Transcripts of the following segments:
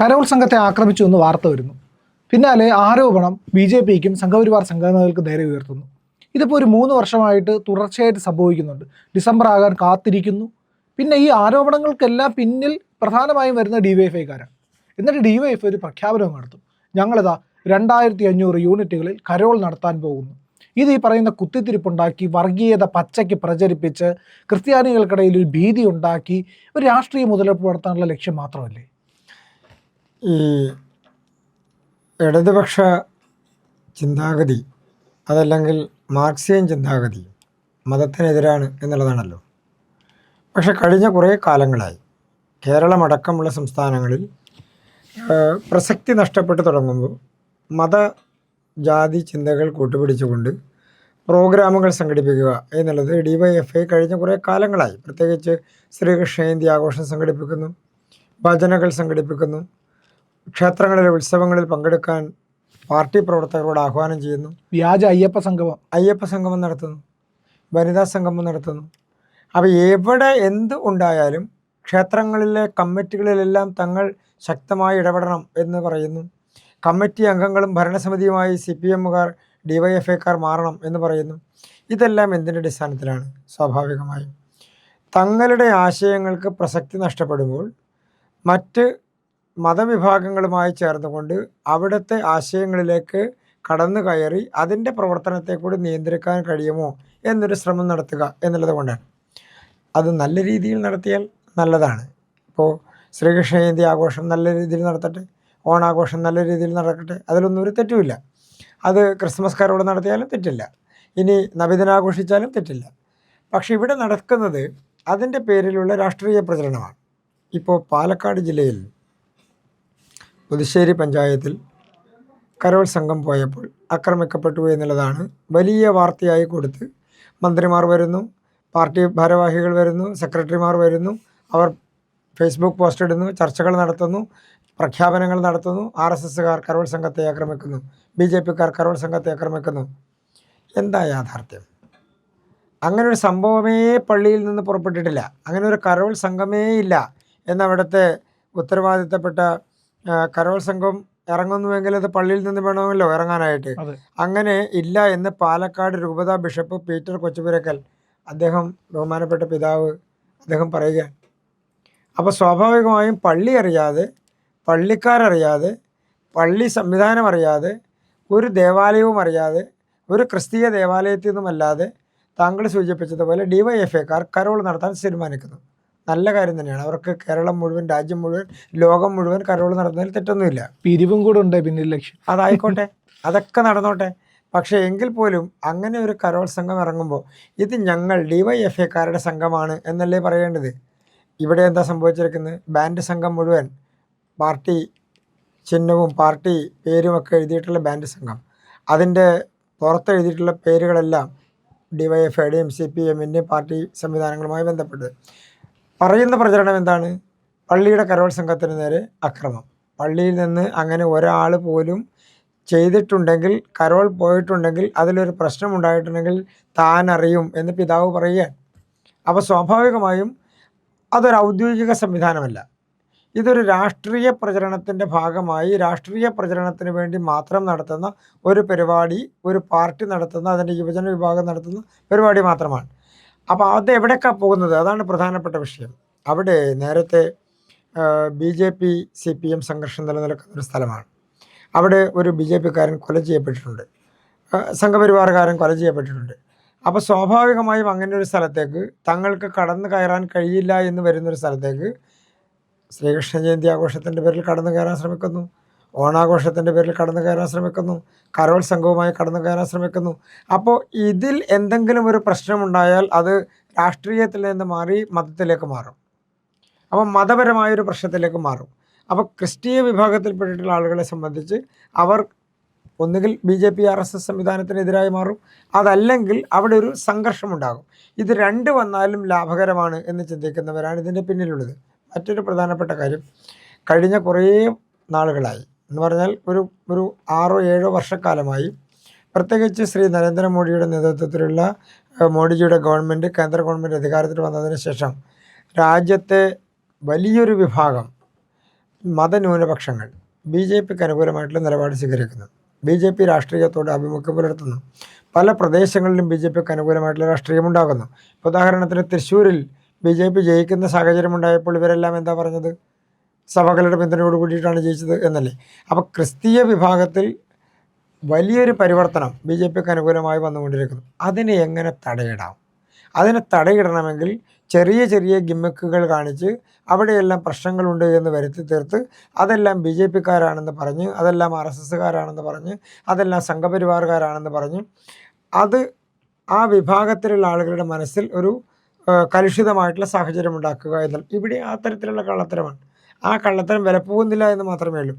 Carol സംഘത്തെ ആക്രമിച്ചു എന്ന് വാർത്ത വരുന്നു. പിന്നാലെ ആരോപണം BJPക്കും സംഘപരിവാർ സംഘടനകൾക്ക് നേരെ ഉയർത്തുന്നു. ഇതിപ്പോൾ ഒരു 3 വർഷമായിട്ട് തുടർച്ചയായിട്ട് സംഭവിക്കുന്നുണ്ട്. ഡിസംബർ ആകാൻ കാത്തിരിക്കുന്നു. പിന്നെ ഈ ആരോപണങ്ങൾക്കെല്ലാം പിന്നിൽ പ്രധാനമായും വരുന്ന DYFIക്കാരാണ്. എന്നിട്ട് DYFI ഒരു പ്രഖ്യാപനം നടത്തും. ഞങ്ങളിതാ 2500 യൂണിറ്റുകളിൽ കരോൾ നടത്താൻ പോകുന്നു. ഇത് ഈ പറയുന്ന കുത്തിത്തിരിപ്പുണ്ടാക്കി വർഗീയത പച്ചയ്ക്ക് പ്രചരിപ്പിച്ച് ക്രിസ്ത്യാനികൾക്കിടയിൽ ഒരു ഭീതി ഉണ്ടാക്കി ഒരു രാഷ്ട്രീയ മുതലെടുപ്പ് നടത്താനുള്ള ലക്ഷ്യം മാത്രമല്ലേ? ഈ ഇടതുപക്ഷ ചിന്താഗതി അതല്ലെങ്കിൽ മാർക്സിയൻ ചിന്താഗതി മതത്തിനെതിരാണ് എന്നുള്ളതാണല്ലോ. പക്ഷെ കഴിഞ്ഞ കുറേ കാലങ്ങളായി കേരളമടക്കമുള്ള സംസ്ഥാനങ്ങളിൽ പ്രസക്തി നഷ്ടപ്പെട്ടു തുടങ്ങുമ്പോൾ ജാതി ചിന്തകൾ കൂട്ടുപിടിച്ചുകൊണ്ട് പ്രോഗ്രാമുകൾ സംഘടിപ്പിക്കുക എന്നുള്ളത് DYFI കഴിഞ്ഞ കുറേ കാലങ്ങളായി, പ്രത്യേകിച്ച് ശ്രീകൃഷ്ണ ജയന്തി ആഘോഷം സംഘടിപ്പിക്കുന്നു, ഭജനകൾ സംഘടിപ്പിക്കുന്നു, ക്ഷേത്രങ്ങളിലെ ഉത്സവങ്ങളിൽ പങ്കെടുക്കാൻ പാർട്ടി പ്രവർത്തകരോട് ആഹ്വാനം ചെയ്യുന്നു, വ്യാജ അയ്യപ്പ സംഗമം നടത്തുന്നു, വനിതാ സംഗമം നടത്തുന്നു. അപ്പോൾ എവിടെ എന്ത് ഉണ്ടായാലും ക്ഷേത്രങ്ങളിലെ കമ്മിറ്റികളിലെല്ലാം തങ്ങൾ ശക്തമായി ഇടപെടണം എന്ന് പറയുന്നു. കമ്മിറ്റി അംഗങ്ങളും ഭരണസമിതിയുമായി CPMകാർ DYFIക്കാർ മാറണം എന്ന് പറയുന്നു. ഇതെല്ലാം എന്തിൻ്റെ അടിസ്ഥാനത്തിലാണ്? സ്വാഭാവികമായും തങ്ങളുടെ ആശയങ്ങൾക്ക് പ്രസക്തി നഷ്ടപ്പെടുമ്പോൾ മറ്റ് മതവിഭാഗങ്ങളുമായി ചേർന്നുകൊണ്ട് അവിടുത്തെ ആശയങ്ങളിലേക്ക് കടന്നു കയറി അതിൻ്റെ പ്രവർത്തനത്തെ കൂടി നിയന്ത്രിക്കാൻ കഴിയുമോ എന്നൊരു ശ്രമം നടത്തുക എന്നുള്ളത് കൊണ്ടാണ്. അത് നല്ല രീതിയിൽ നടത്തിയാൽ നല്ലതാണ്. ഇപ്പോൾ ശ്രീകൃഷ്ണ ജയന്തി ആഘോഷം നല്ല രീതിയിൽ നടത്തട്ടെ, ഓണാഘോഷം നല്ല രീതിയിൽ നടക്കട്ടെ, അതിലൊന്നും ഒരു തെറ്റുമില്ല. അത് ക്രിസ്മസ്കാരോട് നടത്തിയാലും തെറ്റില്ല, ഇനി നബിദിനാഘോഷിച്ചാലും തെറ്റില്ല. പക്ഷെ ഇവിടെ നടക്കുന്നത് അതിൻ്റെ പേരിലുള്ള രാഷ്ട്രീയ പ്രചരണമാണ്. ഇപ്പോൾ പാലക്കാട് ജില്ലയിൽ പുതുശ്ശേരി പഞ്ചായത്തിൽ കരോൾ സംഘം പോയപ്പോൾ ആക്രമിക്കപ്പെട്ടു എന്നുള്ളതാണ് വലിയ വാർത്തയായി കൊടുത്ത് മന്ത്രിമാർ വരുന്നു, പാർട്ടി ഭാരവാഹികൾ വരുന്നു, സെക്രട്ടറിമാർ വരുന്നു, അവർ ഫേസ്ബുക്ക് പോസ്റ്റ് ഇടുന്നു, ചർച്ചകൾ നടത്തുന്നു, പ്രഖ്യാപനങ്ങൾ നടത്തുന്നു. RSSകാർ കരോൾ സംഘത്തെ ആക്രമിക്കുന്നു, BJPക്കാർ കരോൾ സംഘത്തെ ആക്രമിക്കുന്നു. എന്താ യാഥാർത്ഥ്യം? അങ്ങനെ ഒരു സംഭവമേ പള്ളിയിൽ നിന്ന് പുറപ്പെട്ടിട്ടില്ല, അങ്ങനെ ഒരു കരോൾ സംഘമേ ഇല്ല എന്നവിടുത്തെ ഉത്തരവാദിത്തപ്പെട്ട കരോൾ സംഘം ഇറങ്ങുന്നുവെങ്കിൽ അത് പള്ളിയിൽ നിന്ന് വേണമല്ലോ ഇറങ്ങാനായിട്ട്. അങ്ങനെ ഇല്ല എന്ന് പാലക്കാട് രൂപതാ ബിഷപ്പ് പീറ്റർ കൊച്ചുപുരക്കൽ, അദ്ദേഹം ബഹുമാനപ്പെട്ട പിതാവ്, അദ്ദേഹം പറയുകയാണ്. അപ്പോൾ സ്വാഭാവികമായും പള്ളി അറിയാതെ, പള്ളിക്കാരറിയാതെ, പള്ളി സംവിധാനം അറിയാതെ, ഒരു ദേവാലയവും അറിയാതെ, ഒരു ക്രിസ്തീയ ദേവാലയത്തിൽ നിന്നുമല്ലാതെ താങ്കൾ സൂചിപ്പിച്ചതുപോലെ DYFIക്കാർ കരോൾ നടത്താൻ തീരുമാനിക്കുന്നു. നല്ല കാര്യം തന്നെയാണ്. അവർക്ക് കേരളം മുഴുവൻ, രാജ്യം മുഴുവൻ, ലോകം മുഴുവൻ കരോൾ നടത്തുന്നതിൽ തെറ്റൊന്നുമില്ല. പിരിവും കൂടെ ഉണ്ട് പിന്നിൽ ലക്ഷ്യം. അതായിക്കോട്ടെ, അതൊക്കെ നടന്നോട്ടെ. പക്ഷേ എങ്കിൽ പോലും അങ്ങനെ ഒരു കരോൾ സംഘം ഇറങ്ങുമ്പോൾ ഇത് ഞങ്ങൾ DYFIക്കാരുടെ സംഘമാണ് എന്നല്ലേ പറയേണ്ടത്? ഇവിടെ എന്താ സംഭവിച്ചിരിക്കുന്നത്? ബാൻഡ് സംഘം മുഴുവൻ പാർട്ടി ചിഹ്നവും പാർട്ടി പേരുമൊക്കെ എഴുതിയിട്ടുള്ള ബാൻഡ് സംഘം, അതിൻ്റെ പുറത്ത് എഴുതിയിട്ടുള്ള പേരുകളെല്ലാം DYFIയുടെയും CPMൻ്റെയും പാർട്ടി സംവിധാനങ്ങളുമായി ബന്ധപ്പെട്ട് പറയുന്ന പ്രചരണം എന്താണ്? പള്ളിയുടെ കരോൾ സംഘത്തിന് നേരെ അക്രമം. പള്ളിയിൽ നിന്ന് അങ്ങനെ ഒരാൾ പോലും ചെയ്തിട്ടുണ്ടെങ്കിൽ, കരോൾ പോയിട്ടുണ്ടെങ്കിൽ, അതിലൊരു പ്രശ്നം ഉണ്ടായിട്ടുണ്ടെങ്കിൽ താൻ അറിയും എന്ന് പിതാവ് പറയുകയാണ്. അപ്പോൾ സ്വാഭാവികമായും അതൊരു ഔദ്യോഗിക സംവിധാനമല്ല, ഇതൊരു രാഷ്ട്രീയ പ്രചരണത്തിൻ്റെ ഭാഗമായി രാഷ്ട്രീയ പ്രചരണത്തിന് വേണ്ടി മാത്രം നടത്തുന്ന ഒരു പരിപാടി, ഒരു പാർട്ടി നടത്തുന്ന, അതിൻ്റെ യുവജന വിഭാഗം നടത്തുന്ന പരിപാടി മാത്രമാണ്. അപ്പോൾ അത് എവിടേക്കാണ് പോകുന്നത്? അതാണ് പ്രധാനപ്പെട്ട വിഷയം. അവിടെ നേരത്തെ BJP CPM സംഘർഷം നിലനിൽക്കുന്ന ഒരു സ്ഥലമാണ്. അവിടെ ഒരു BJPക്കാരൻ കൊല ചെയ്യപ്പെട്ടിട്ടുണ്ട്, സംഘപരിവാറുകാരൻ കൊല ചെയ്യപ്പെട്ടിട്ടുണ്ട്. അപ്പോൾ സ്വാഭാവികമായും അങ്ങനെ ഒരു സ്ഥലത്തേക്ക് തങ്ങൾക്ക് കടന്നു കയറാൻ കഴിയില്ല എന്ന് വരുന്നൊരു സ്ഥലത്തേക്ക് ശ്രീകൃഷ്ണ ജയന്തി ആഘോഷത്തിൻ്റെ പേരിൽ കടന്നു കയറാൻ ശ്രമിക്കുന്നു, ഓണാഘോഷത്തിൻ്റെ പേരിൽ കടന്നു കയറാൻ ശ്രമിക്കുന്നു, കരോൾ സംഘവുമായി കടന്നു കയറാൻ ശ്രമിക്കുന്നു. അപ്പോൾ ഇതിൽ എന്തെങ്കിലും ഒരു പ്രശ്നമുണ്ടായാൽ അത് രാഷ്ട്രീയത്തിൽ നിന്ന് മാറി മതത്തിലേക്ക് മാറും. അപ്പോൾ മതപരമായൊരു പ്രശ്നത്തിലേക്ക് മാറും. അപ്പോൾ ക്രിസ്തീയ വിഭാഗത്തിൽപ്പെട്ടിട്ടുള്ള ആളുകളെ സംബന്ധിച്ച് അവർ ഒന്നുകിൽ BJP RSS സംവിധാനത്തിനെതിരായി മാറും, അതല്ലെങ്കിൽ അവിടെ ഒരു സംഘർഷമുണ്ടാകും. ഇത് രണ്ട് വന്നാലും ലാഭകരമാണ് എന്ന് ചിന്തിക്കുന്നവരാണ് ഇതിൻ്റെ പിന്നിലുള്ളത്. മറ്റൊരു പ്രധാനപ്പെട്ട കാര്യം, കഴിഞ്ഞ കുറേ നാളുകളായി എന്ന് പറഞ്ഞാൽ ഒരു 6-7 വർഷക്കാലമായി, പ്രത്യേകിച്ച് ശ്രീ നരേന്ദ്രമോദിയുടെ നേതൃത്വത്തിലുള്ള മോഡിജിയുടെ ഗവൺമെൻറ്, കേന്ദ്ര ഗവൺമെൻറ് അധികാരത്തിൽ വന്നതിന് ശേഷം രാജ്യത്തെ വലിയൊരു വിഭാഗം മതന്യൂനപക്ഷങ്ങൾ ബി ജെ പിക്ക് അനുകൂലമായിട്ടുള്ള നിലപാട് സ്വീകരിക്കുന്നു. ബി ജെ പി രാഷ്ട്രീയത്തോട് ആഭിമുഖ്യം പുലർത്തുന്നു. പല പ്രദേശങ്ങളിലും ബി ജെ പിക്ക് അനുകൂലമായിട്ടുള്ള രാഷ്ട്രീയം ഉണ്ടാകുന്നു. ഉദാഹരണത്തിന് തൃശ്ശൂരിൽ ബി ജെ പി ജയിക്കുന്ന സാഹചര്യമുണ്ടായപ്പോൾ ഇവരെല്ലാം എന്താ പറഞ്ഞത്? സഭകളുടെ പിന്തുണയോട് കൂടിയിട്ടാണ് ജയിച്ചത് എന്നല്ലേ. അപ്പോൾ ക്രിസ്തീയ വിഭാഗത്തിൽ വലിയൊരു പരിവർത്തനം ബി ജെ പിക്ക് അനുകൂലമായി വന്നുകൊണ്ടിരിക്കുന്നു. അതിനെ എങ്ങനെ തടയിടാം? അതിനെ തടയിടണമെങ്കിൽ ചെറിയ ചെറിയ ഗിമ്മക്കുകൾ കാണിച്ച് അവിടെയെല്ലാം പ്രശ്നങ്ങളുണ്ട് എന്ന് വരുത്തി തീർത്ത് അതെല്ലാം ബി ജെ പിക്കാരാണെന്ന് പറഞ്ഞ്, അതെല്ലാം ആർ എസ് എസ്സുകാരാണെന്ന് പറഞ്ഞ്, അതെല്ലാം സംഘപരിവാറുകാരാണെന്ന് പറഞ്ഞ് അത് ആ വിഭാഗത്തിലുള്ള ആളുകളുടെ മനസ്സിൽ ഒരു കലുഷിതമായിട്ടുള്ള സാഹചര്യം ഉണ്ടാക്കുക എന്നാൽ ഇവിടെ ആ തരത്തിലുള്ള കള്ളത്തരമാണ്. ആ കള്ളത്തരം വിലപ്പോകുന്നില്ല എന്ന് മാത്രമേ ഉള്ളൂ.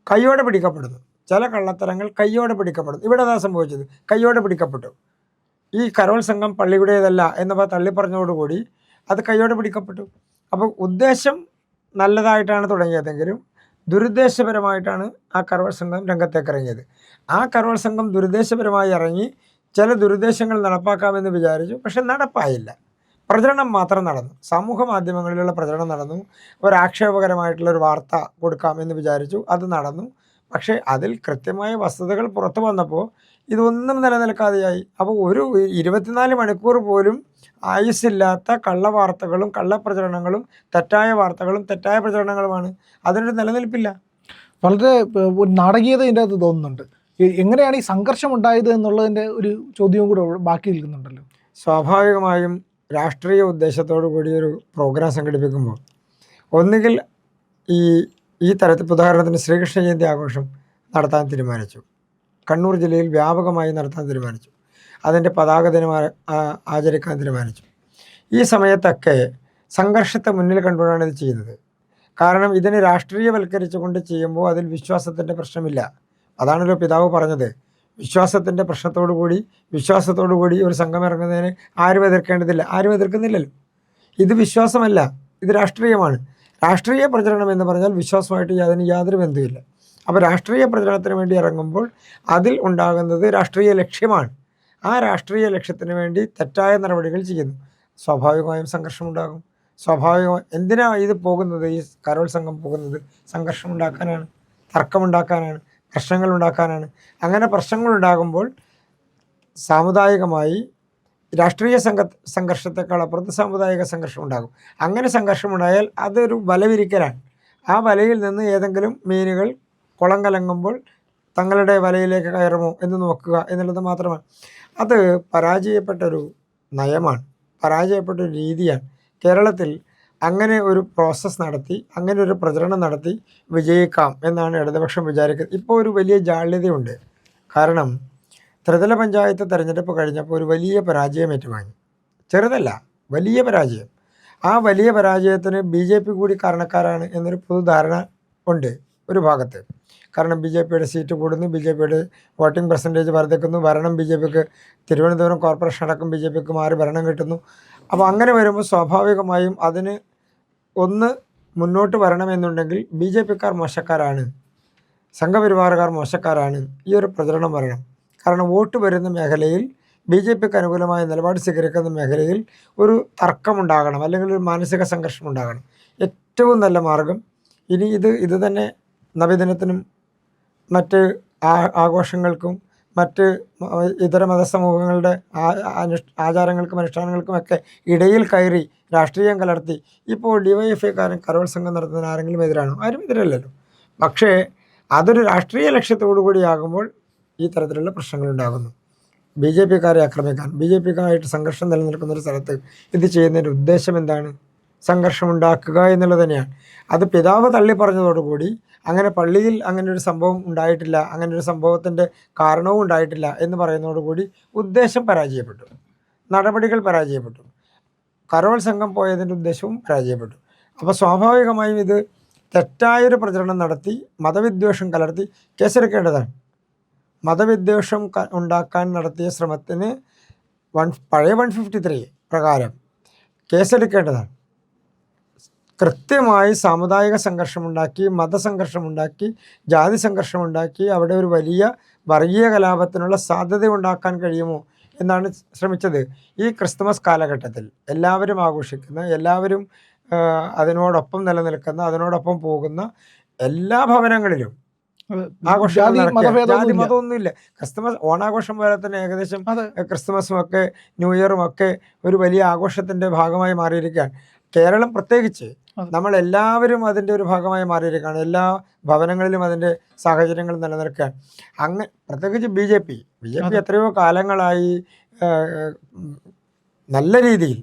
കയ്യോടെ പിടിക്കപ്പെടുന്നു. ചില കള്ളത്തരങ്ങൾ കയ്യോടെ പിടിക്കപ്പെടുന്നു. ഇവിടെ അതാ സംഭവിച്ചത്, കയ്യോടെ പിടിക്കപ്പെട്ടു. ഈ കരോൾ സംഘം പള്ളിയുടേതല്ല എന്നവ തള്ളിപ്പറഞ്ഞതോടുകൂടി അത് കയ്യോടെ പിടിക്കപ്പെട്ടു. അപ്പോൾ ഉദ്ദേശം നല്ലതായിട്ടാണ് തുടങ്ങിയതെങ്കിലും ദുരുദ്ദേശപരമായിട്ടാണ് ആ കരോൾ സംഘം രംഗത്തേക്ക് ഇറങ്ങിയത്. ആ കരോൾ സംഘം ദുരുദ്ദേശപരമായി ഇറങ്ങി ചില ദുരുദ്ദേശങ്ങൾ നടപ്പാക്കാമെന്ന് വിചാരിച്ചു. പക്ഷെ നടപ്പായില്ല. പ്രചരണം മാത്രം നടന്നു. സമൂഹ മാധ്യമങ്ങളിലുള്ള പ്രചരണം നടന്നു. ഒരാക്ഷേപകരമായിട്ടുള്ളൊരു വാർത്ത കൊടുക്കാമെന്ന് വിചാരിച്ചു, അത് നടന്നു. പക്ഷേ അതിൽ കൃത്യമായ വസ്തുതകൾ പുറത്തു വന്നപ്പോൾ ഇതൊന്നും നിലനിൽക്കാതെയായി. അപ്പോൾ ഒരു 24 മണിക്കൂർ പോലും ആയുസ്സില്ലാത്ത കള്ളവാർത്തകളും കള്ളപ്രചരണങ്ങളും തെറ്റായ വാർത്തകളും തെറ്റായ പ്രചരണങ്ങളുമാണ്. അതിനൊരു നിലനിൽപ്പില്ല. വളരെ ഒരു നാടകീയത ഇതിൻ്റെ അകത്ത് തോന്നുന്നുണ്ട്. എങ്ങനെയാണ് ഈ സംഘർഷം ഉണ്ടായത് എന്നുള്ളതിൻ്റെ ഒരു ചോദ്യവും കൂടെ ബാക്കി നിൽക്കുന്നുണ്ടല്ലോ. സ്വാഭാവികമായും രാഷ്ട്രീയ ഉദ്ദേശത്തോടു കൂടി ഒരു പ്രോഗ്രാം സംഘടിപ്പിക്കുമ്പോൾ ഒന്നുകിൽ ഈ തരത്തിൽ ഉദാഹരണത്തിന് ശ്രീകൃഷ്ണ ജയന്തി ആഘോഷം നടത്താൻ തീരുമാനിച്ചു. കണ്ണൂർ ജില്ലയിൽ വ്യാപകമായി നടത്താൻ തീരുമാനിച്ചു. അതിൻ്റെ പതാക ദിനം ആചരിക്കാൻ തീരുമാനിച്ചു. ഈ സമയത്തൊക്കെ സംഘർഷത്തെ മുന്നിൽ കണ്ടുകൊണ്ടാണ് ഇത് ചെയ്യുന്നത്. കാരണം ഇതിനെ രാഷ്ട്രീയവൽക്കരിച്ചുകൊണ്ട് ചെയ്യുമ്പോൾ അതിൽ വിശ്വാസത്തിൻ്റെ പ്രശ്നമില്ല. അതാണല്ലോ പിതാവ് പറഞ്ഞത്. വിശ്വാസത്തിൻ്റെ വിശ്വാസത്തോടു കൂടി ഒരു സംഘം ഇറങ്ങുന്നതിന് ആരും എതിർക്കേണ്ടതില്ല. ആരും എതിർക്കുന്നില്ലല്ലോ. ഇത് വിശ്വാസമല്ല, ഇത് രാഷ്ട്രീയമാണ്. രാഷ്ട്രീയ പ്രചരണം എന്ന് പറഞ്ഞാൽ വിശ്വാസമായിട്ട് അതിന് യാതൊരു ബന്ധവുമില്ല. അപ്പോൾ രാഷ്ട്രീയ പ്രചരണത്തിന് വേണ്ടി ഇറങ്ങുമ്പോൾ അതിൽ ഉണ്ടാകുന്നത് രാഷ്ട്രീയ ലക്ഷ്യമാണ്. ആ രാഷ്ട്രീയ ലക്ഷ്യത്തിന് വേണ്ടി തെറ്റായ നടപടികൾ ചെയ്യുന്നു. സ്വാഭാവികമായും സംഘർഷമുണ്ടാകും. എന്തിനാണ് ഇത് പോകുന്നത്? ഈ കരോൾ സംഘം പോകുന്നത് സംഘർഷം ഉണ്ടാക്കാനാണ്, തർക്കമുണ്ടാക്കാനാണ്, പ്രശ്നങ്ങൾ ഉണ്ടാക്കാനാണ്. അങ്ങനെ പ്രശ്നങ്ങൾ ഉണ്ടാകുമ്പോൾ സാമുദായികമായി രാഷ്ട്രീയ സംഘർഷത്തെക്കാൾ അപ്പുറത്ത് സാമുദായിക സംഘർഷം ഉണ്ടാകും. അങ്ങനെ സംഘർഷമുണ്ടായാൽ അതൊരു വലവിരിക്കലാണ്. ആ വലയിൽ നിന്ന് ഏതെങ്കിലും മീനുകൾ കുളം കലങ്ങുമ്പോൾ തങ്ങളുടെ വലയിലേക്ക് കയറുമോ എന്ന് നോക്കുക എന്നുള്ളത് മാത്രമാണ്. അത് പരാജയപ്പെട്ടൊരു നയമാണ്, പരാജയപ്പെട്ടൊരു രീതിയാണ്. കേരളത്തിൽ അങ്ങനെ ഒരു പ്രോസസ്സ് നടത്തി, അങ്ങനെ ഒരു പ്രചരണം നടത്തി വിജയിക്കാം എന്നാണ് ഇടതുപക്ഷം വിചാരിക്കുന്നത്. ഇപ്പോൾ ഒരു വലിയ ജാള്യതയുണ്ട്. കാരണം ത്രിതല പഞ്ചായത്ത് തെരഞ്ഞെടുപ്പ് കഴിഞ്ഞപ്പോൾ ഒരു വലിയ പരാജയം ഏറ്റുവാങ്ങി. ചെറുതല്ല, വലിയ പരാജയം. ആ വലിയ പരാജയത്തിന് ബി ജെ പി കൂടി കാരണക്കാരാണ് എന്നൊരു പൊതുധാരണ ഉണ്ട് ഒരു ഭാഗത്ത്. കാരണം ബി ജെ പിയുടെ സീറ്റ് കൂടുന്നു, ബി ജെ പിയുടെ വോട്ടിംഗ് പെർസെൻറ്റേജ് വർദ്ധിക്കുന്നു, ഭരണം ബി ജെ പിക്ക്, തിരുവനന്തപുരം കോർപ്പറേഷൻ അടക്കം ബി ജെ പിക്ക് മാറി ഭരണം കിട്ടുന്നു. അപ്പോൾ അങ്ങനെ വരുമ്പോൾ സ്വാഭാവികമായും അതിന് ഒന്ന് മുന്നോട്ട് വരണമെന്നുണ്ടെങ്കിൽ ബി ജെ പിക്കാർ മോശക്കാരാണ്, സംഘപരിവാറുകാർ മോശക്കാരാണ്, ഈ ഒരു പ്രചരണം വരണം. കാരണം വോട്ട് വരുന്ന മേഖലയിൽ ബി ജെ പിക്ക് അനുകൂലമായ നിലപാട് സ്വീകരിക്കുന്ന മേഖലയിൽ ഒരു തർക്കമുണ്ടാകണം, അല്ലെങ്കിൽ ഒരു മാനസിക സംഘർഷം ഉണ്ടാകണം. ഏറ്റവും നല്ല മാർഗം ഇനി ഇത് തന്നെ നബിദിനത്തിനും മറ്റ് ആഘോഷങ്ങൾക്കും മറ്റ് ഇതര മതസമൂഹങ്ങളുടെ ആചാരങ്ങൾക്കും അനുഷ്ഠാനങ്ങൾക്കുമൊക്കെ ഇടയിൽ കയറി രാഷ്ട്രീയം കലർത്തി ഇപ്പോൾ ഡിവൈഎഫ്ഐക്കാരൻ കരോൾ സംഘം നടത്തുന്നതിന് ആരെങ്കിലും എതിരാണോ? ആരും എതിരല്ലല്ലോ. പക്ഷേ അതൊരു രാഷ്ട്രീയ ലക്ഷ്യത്തോടു കൂടിയാകുമ്പോൾ ഈ തരത്തിലുള്ള പ്രശ്നങ്ങളുണ്ടാകുന്നു. ബി ജെ പിക്കാരെ ആക്രമിക്കാൻ, ബി ജെ പിക്കാരായിട്ട് സംഘർഷം നിലനിൽക്കുന്നൊരു സ്ഥലത്ത് ഇത് ചെയ്യുന്നതിൻ്റെ ഉദ്ദേശം എന്താണ്? സംഘർഷമുണ്ടാക്കുക എന്നുള്ളത് തന്നെയാണ്. അത് പിതാവ് തള്ളി പറഞ്ഞതോടുകൂടി അങ്ങനെ പള്ളിയിൽ അങ്ങനെ ഒരു സംഭവം ഉണ്ടായിട്ടില്ല, അങ്ങനെ ഒരു സംഭവത്തിൻ്റെ കാരണവും ഉണ്ടായിട്ടില്ല എന്ന് പറയുന്നതോടുകൂടി ഉദ്ദേശം പരാജയപ്പെട്ടു, നടപടികൾ പരാജയപ്പെട്ടു, കരോൾ സംഘം പോയതിൻ്റെ ഉദ്ദേശവും പരാജയപ്പെട്ടു. അപ്പോൾ സ്വാഭാവികമായും ഇത് തെറ്റായൊരു പ്രചരണം നടത്തി മതവിദ്വേഷം കലർത്തി കേസെടുക്കേണ്ടതാണ്. മതവിദ്വേഷം ഉണ്ടാക്കാൻ നടത്തിയ ശ്രമത്തിന് പഴയ 153 പ്രകാരം കേസെടുക്കേണ്ടതാണ്. കൃത്യമായി സാമുദായിക സംഘർഷമുണ്ടാക്കി, മതസംഘർഷമുണ്ടാക്കി, ജാതി സംഘർഷമുണ്ടാക്കി അവിടെ ഒരു വലിയ വർഗീയ കലാപത്തിനുള്ള സാധ്യത ഉണ്ടാക്കാൻ കഴിയുമോ എന്നാണ് ശ്രമിച്ചത്. ഈ ക്രിസ്തുമസ് കാലഘട്ടത്തിൽ എല്ലാവരും ആഘോഷിക്കുന്ന, എല്ലാവരും അതിനോടൊപ്പം നിലനിൽക്കുന്ന, അതിനോടൊപ്പം പോകുന്ന എല്ലാ ഭവനങ്ങളിലും അത് ആഘോഷങ്ങൾ ജാതി നടക്കുക. ജാതി മതഭേദമൊന്നുമില്ല. മതമൊന്നുമില്ല. ക്രിസ്തുമസ് ഓണാഘോഷം പോലെ തന്നെ ഏകദേശം അതെ ക്രിസ്തുമസും ഒക്കെ ന്യൂ ഇയറും ഒക്കെ ഒരു വലിയ ആഘോഷത്തിൻ്റെ ഭാഗമായി മാറിയിരിക്കുകയാണ്. കേരളം പ്രത്യേകിച്ച് അതെ. നമ്മളെല്ലാവരും അതിൻ്റെ ഒരു ഭാഗമായി മാറിയിരിക്കുകയാണ്. എല്ലാ ഭവനങ്ങളിലും അതിൻ്റെ സാഹചര്യങ്ങൾ നിലനിൽക്കുകയാണ്. പ്രത്യേകിച്ച് ബി ജെ പി അതെ എത്രയോ കാലങ്ങളായി ഉം, നല്ല രീതിയിൽ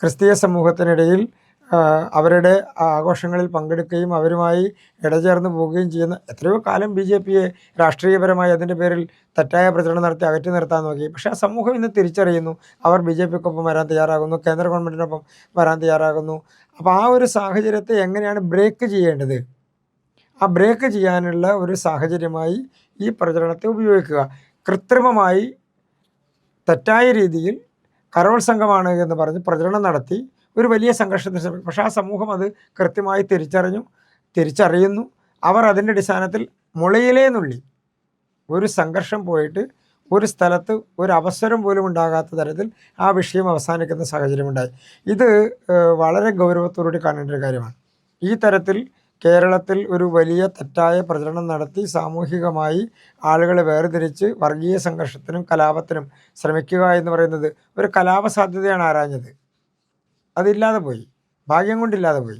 ക്രിസ്തീയ സമൂഹത്തിനിടയിൽ അവരുടെ ആഘോഷങ്ങളിൽ പങ്കെടുക്കുകയും അവരുമായി ഇടചേർന്ന് പോവുകയും ചെയ്യുന്ന എത്രയോ കാലം ബി ജെ പിയെ രാഷ്ട്രീയപരമായി അതിൻ്റെ പേരിൽ തെറ്റായ പ്രചരണം നടത്തി അകറ്റി നിർത്താൻ നോക്കി. പക്ഷേ ആ സമൂഹം ഇന്ന് തിരിച്ചറിയുന്നു. അവർ ബി ജെ പിക്കൊപ്പം വരാൻ തയ്യാറാകുന്നു, കേന്ദ്ര ഗവൺമെൻറ്റിനൊപ്പം വരാൻ തയ്യാറാകുന്നു. അപ്പോൾ ആ ഒരു സാഹചര്യത്തെ എങ്ങനെയാണ് ബ്രേക്ക് ചെയ്യേണ്ടത്, ആ ബ്രേക്ക് ചെയ്യാനുള്ള ഒരു സാഹചര്യമായി ഈ പ്രചരണത്തെ ഉപയോഗിക്കുക. കൃത്രിമമായി തെറ്റായ രീതിയിൽ കരോൾ സംഘമാണ് എന്ന് പറഞ്ഞ് പ്രചരണം നടത്തി ഒരു വലിയ സംഘർഷത്തിന് ശ്രമിക്കും. പക്ഷേ ആ സമൂഹം അത് കൃത്യമായി തിരിച്ചറിയുന്നു. അവർ അതിൻ്റെ അടിസ്ഥാനത്തിൽ മുളയിലേ നുള്ളി ഒരു സംഘർഷം പോയിട്ട് ഒരു സ്ഥലത്ത് ഒരു അവസരം പോലും ഉണ്ടാകാത്ത തരത്തിൽ ആ വിഷയം അവസാനിക്കുന്ന സാഹചര്യമുണ്ടായി. ഇത് വളരെ ഗൗരവത്തോടുകൂടി കാണേണ്ട ഒരു കാര്യമാണ്. ഈ തരത്തിൽ കേരളത്തിൽ ഒരു വലിയ തെറ്റായ പ്രചരണം നടത്തി സാമൂഹികമായി ആളുകളെ വേർതിരിച്ച് വർഗീയ സംഘർഷത്തിനും കലാപത്തിനും ശ്രമിക്കുക എന്ന് പറയുന്നത് ഒരു കലാപ സാധ്യതയാണ് ആരാഞ്ഞത്. അതില്ലാതെ പോയി, ഭാഗ്യം കൊണ്ടില്ലാതെ പോയി.